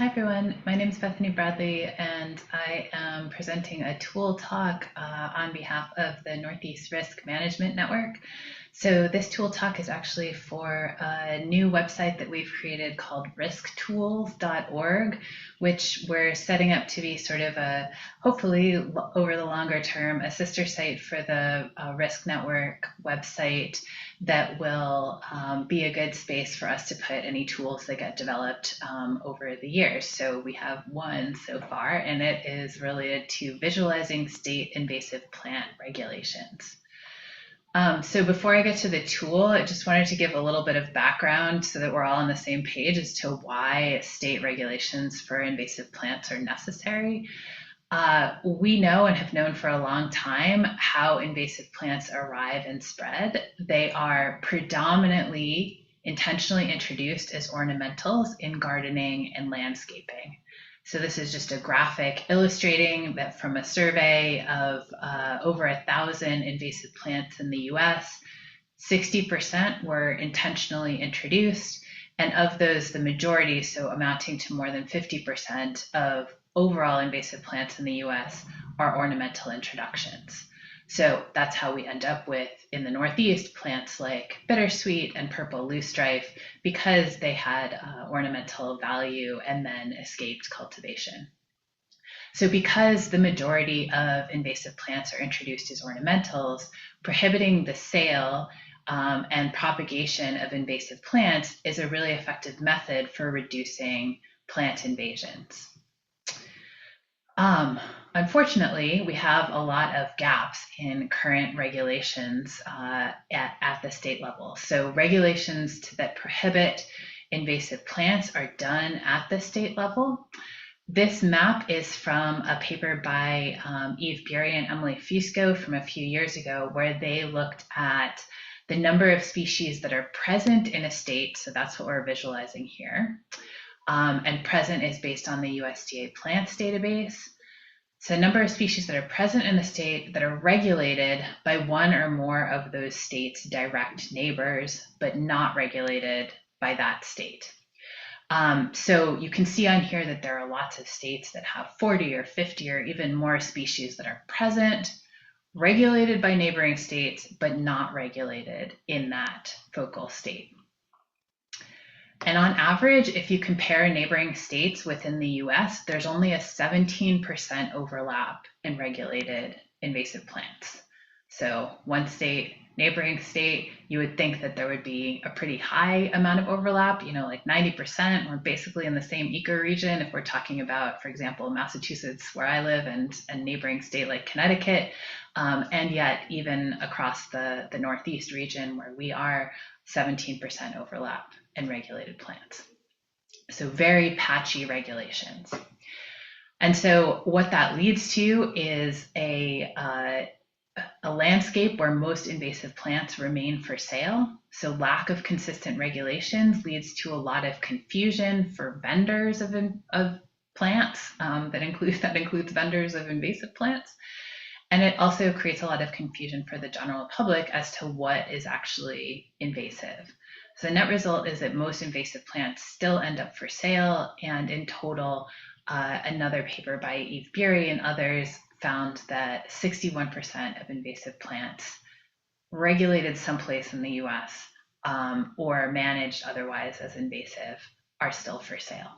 Hi everyone, my name is Bethany Bradley and I am presenting a tool talk on behalf of the Northeast Risk Management Network. So this tool talk is actually for a new website that we've created called risktools.org, which we're setting up to be sort of a, hopefully over the longer term, a sister site for the Risk Network website that will be a good space for us to put any tools that get developed over the years. So we have one so far, and it is related to visualizing state invasive plant regulations. So before I get to the tool, I just wanted to give a little bit of background so that we're all on the same page as to why state regulations for invasive plants are necessary. We know and have known for a long time how invasive plants arrive and spread. They are predominantly intentionally introduced as ornamentals in gardening and landscaping. So this is just a graphic illustrating that from a survey of over 1,000 invasive plants in the US, 60% were intentionally introduced. And of those, the majority, so amounting to more than 50% of overall invasive plants in the US, are ornamental introductions. So that's how we end up with, in the Northeast, plants like bittersweet and purple loosestrife because they had ornamental value and then escaped cultivation. So because the majority of invasive plants are introduced as ornamentals, prohibiting the sale and propagation of invasive plants is a really effective method for reducing plant invasions. Unfortunately, we have a lot of gaps in current regulations at the state level. So regulations that prohibit invasive plants are done at the state level. This map is from a paper by Eve Bury and Emily Fusco from a few years ago, where they looked at the number of species that are present in a state. So that's what we're visualizing here. And present is based on the USDA plants database. So number of species that are present in the state that are regulated by one or more of those states' direct neighbors, but not regulated by that state. So you can see on here that there are lots of states that have 40 or 50 or even more species that are present, regulated by neighboring states, but not regulated in that focal state. And on average, if you compare neighboring states within the US, there's only a 17% overlap in regulated invasive plants. So one state, neighboring state, you would think that there would be a pretty high amount of overlap, like 90%. We're basically in the same ecoregion if we're talking about, for example, Massachusetts, where I live, and a neighboring state like Connecticut. And yet, even across the Northeast region where we are, 17% overlap in regulated plants. So very patchy regulations. And so what that leads to is a landscape where most invasive plants remain for sale. So lack of consistent regulations leads to a lot of confusion for vendors of plants. That includes vendors of invasive plants. And it also creates a lot of confusion for the general public as to what is actually invasive. So the net result is that most invasive plants still end up for sale, and in total, another paper by Eve Bury and others found that 61% of invasive plants regulated someplace in the US or managed otherwise as invasive are still for sale.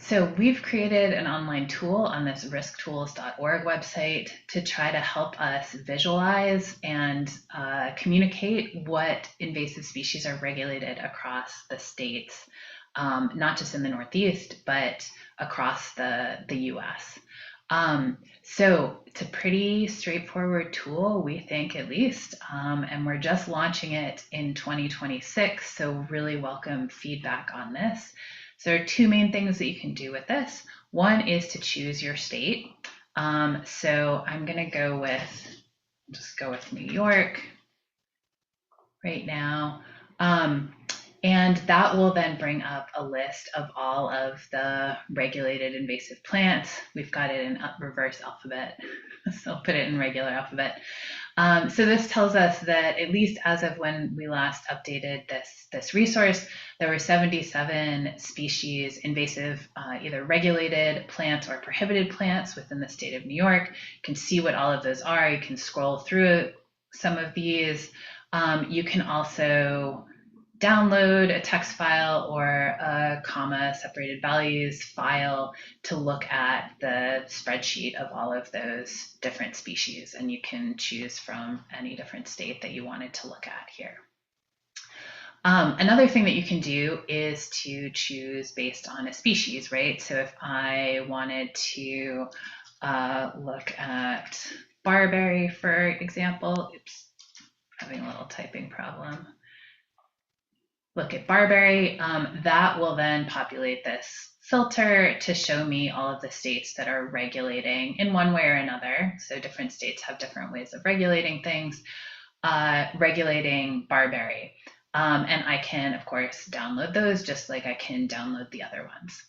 So we've created an online tool on this risktools.org website to try to help us visualize and communicate what invasive species are regulated across the states, not just in the Northeast, but across the US. So it's a pretty straightforward tool, we think, at least, and we're just launching it in 2026, so really welcome feedback on this. So there are two main things that you can do with this. One is to choose your state. So I'm going to just go with New York right now. And that will then bring up a list of all of the regulated invasive plants. We've got it in reverse alphabet, so I'll put it in regular alphabet. So this tells us that at least as of when we last updated this resource, there were 77 species, invasive, either regulated plants or prohibited plants within the state of New York. You can see what all of those are. You can scroll through some of these. You can also download a text file or a comma separated values file to look at the spreadsheet of all of those different species, and you can choose from any different state that you wanted to look at here. Another thing that you can do is to choose based on a species, right? So if I wanted to look at barberry, for example, oops, having a little typing problem. Look at barberry, that will then populate this filter to show me all of the states that are regulating in one way or another. So different states have different ways of regulating things, regulating barberry. And I can, of course, download those just like I can download the other ones.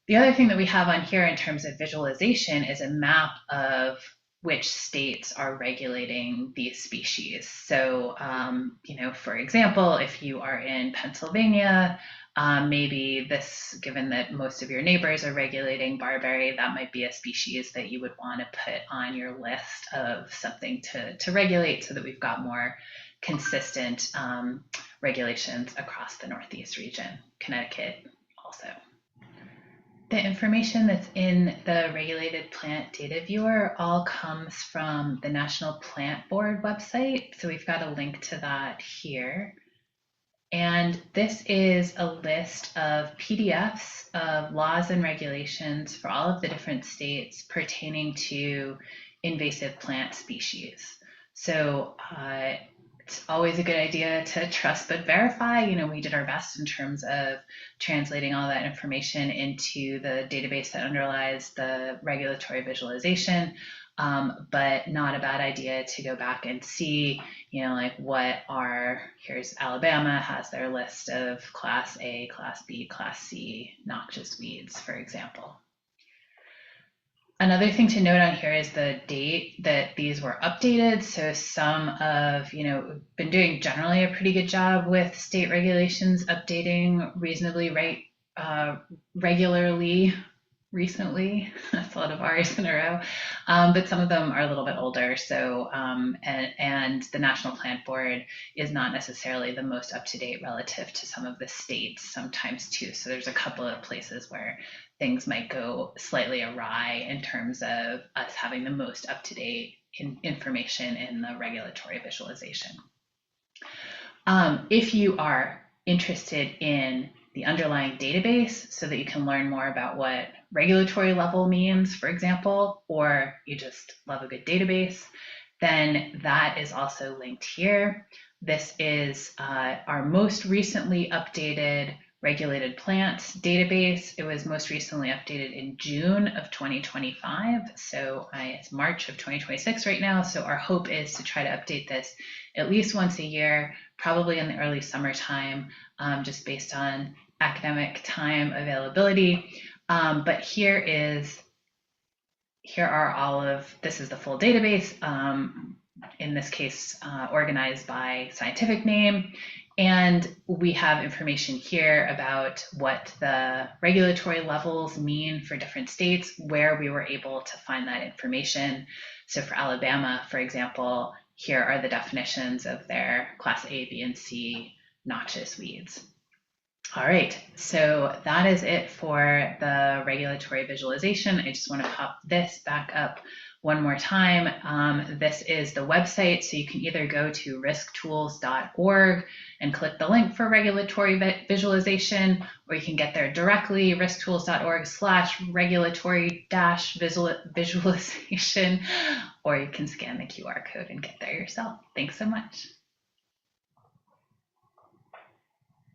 The other thing that we have on here in terms of visualization is a map of which states are regulating these species. So, for example, if you are in Pennsylvania, maybe this, given that most of your neighbors are regulating barberry, that might be a species that you would want to put on your list of something to regulate so that we've got more consistent regulations across the Northeast region, Connecticut also. The information that's in the Regulated Plant Data Viewer all comes from the National Plant Board website. So we've got a link to that here. And this is a list of PDFs of laws and regulations for all of the different states pertaining to invasive plant species. So it's always a good idea to trust but verify. We did our best in terms of translating all that information into the database that underlies the regulatory visualization, but not a bad idea to go back and see, here's Alabama has their list of Class A, Class B, Class C noxious weeds, for example. Another thing to note on here is the date that these were updated. So some of, been doing generally a pretty good job with state regulations updating reasonably regularly. Recently, that's a lot of R's in a row, but some of them are a little bit older. So, and the National Plant Board is not necessarily the most up to date relative to some of the states sometimes too. So there's a couple of places where things might go slightly awry in terms of us having the most up to date information in the regulatory visualization. If you are interested in the underlying database so that you can learn more about what regulatory level means, for example, or you just love a good database, then that is also linked here. This is our most recently updated regulated plants database. It was most recently updated in June of 2025. So it's March of 2026 right now. So our hope is to try to update this at least once a year, probably in the early summertime, just based on academic time availability. But this is the full database, in this case, organized by scientific name. And we have information here about what the regulatory levels mean for different states, where we were able to find that information. So for Alabama, for example, here are the definitions of their Class A, B, and C noxious weeds. All right, so that is it for the regulatory visualization. I just want to pop this back up one more time. This is the website, so you can either go to risktools.org and click the link for regulatory visualization, or you can get there directly, risktools.org/regulatory-visualization, or you can scan the QR code and get there yourself. Thanks so much.